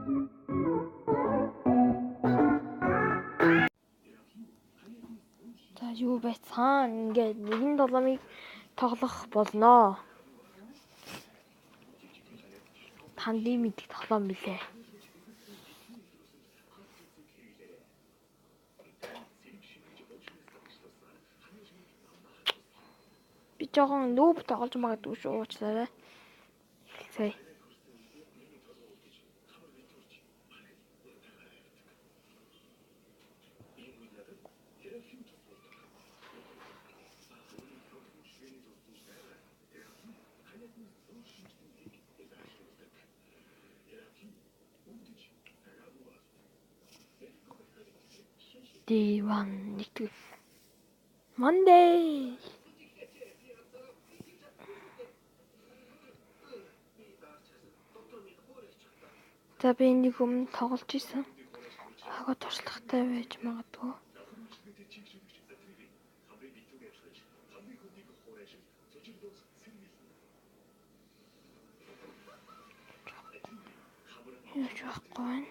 За юу байцгаана? Ингээд 1-7-ыг тоглох болно. Тандим мэдих тоглоом билээ. Би жоохон нүүб тоглож магадгүй шүү, уучлаарай. Эхэлцгээе. D1 нэгтгэв. Monday. За би нэг өмнө тоглож исэн. Хага туршлагатай байж магадгүй. Яаж байхгүй байна?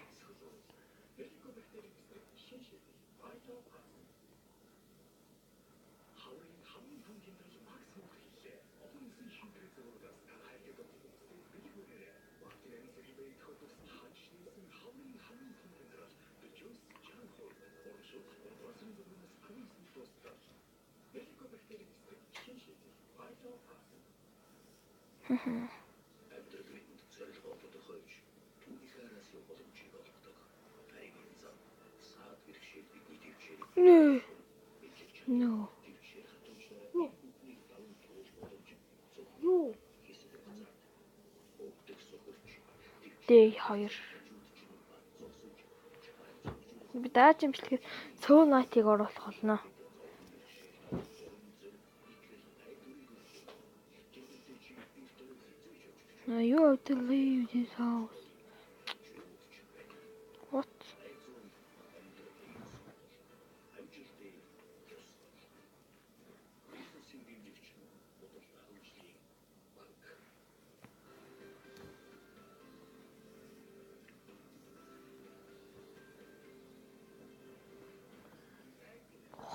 No. D2. Би дааж имжлэхэд Soul Knight-ыг оруулах болно. Now you have to leave this house. What?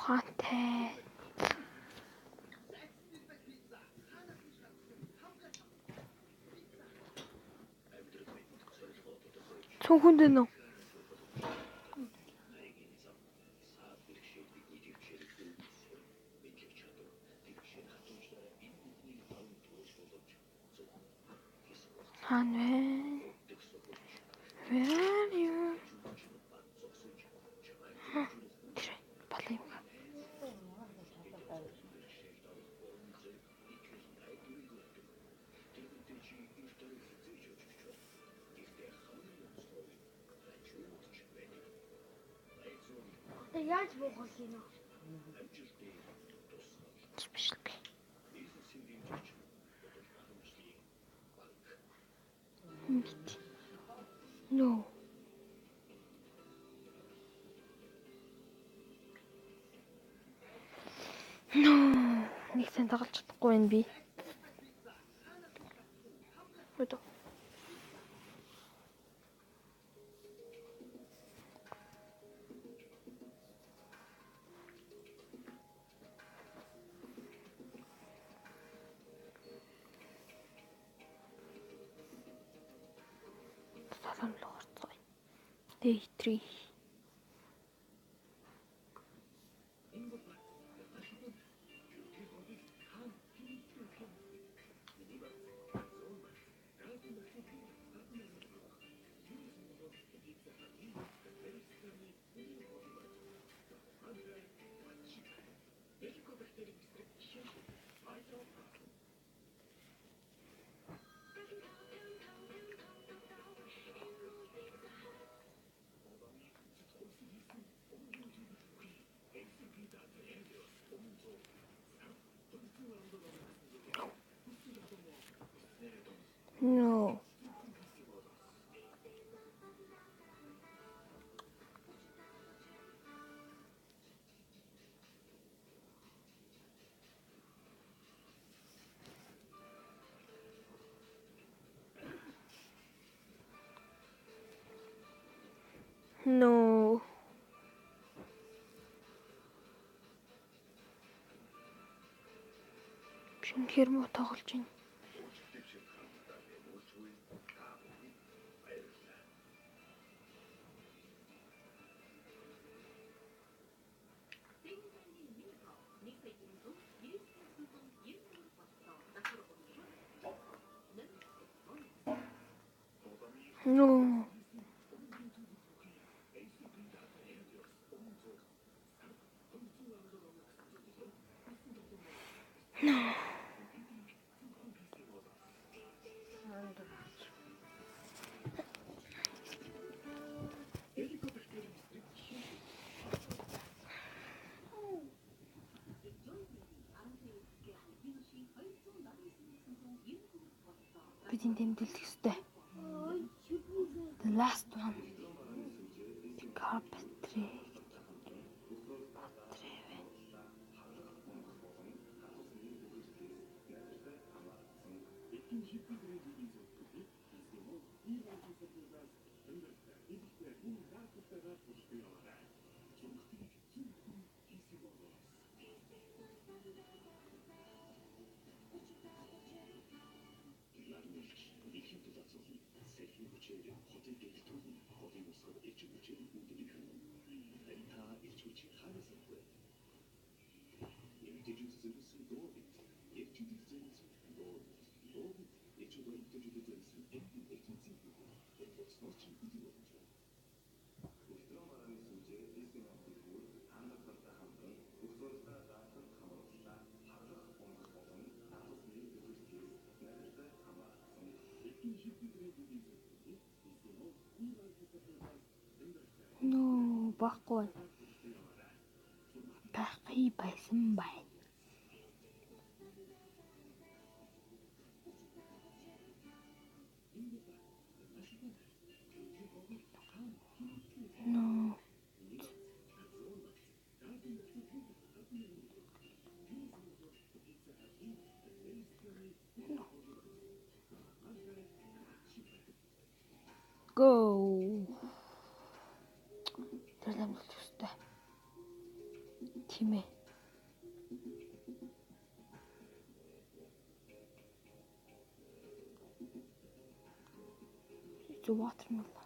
Ухаантай. Цүнхэнд нөө. Хаана? Where are you? Балай. Яаж боохол юм бэ? Спешл. No. No. Нэг сан тоглож чадахгүй байна би. Өдөө. Day 3. No. No. Шинэхээр муу тоглож байна. No. Бидний тэмдэглэх ёстой. The last one. Carpentry. No, баггүй. Бахи байсан байна. No. Go. Тэр амжилт өстэй. Тийм ээ. It's a watermelon.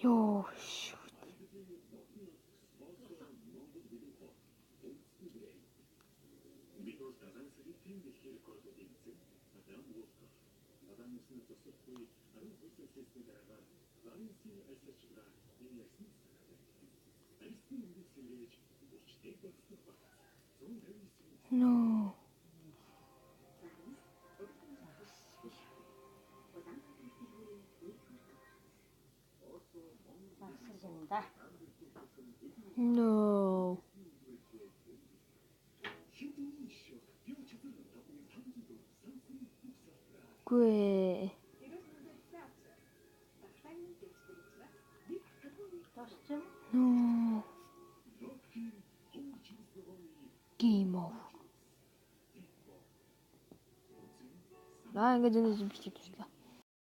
Ёо, shoot. No. No. Гүй. No. Game over. Ингээд энэ бичиж байна.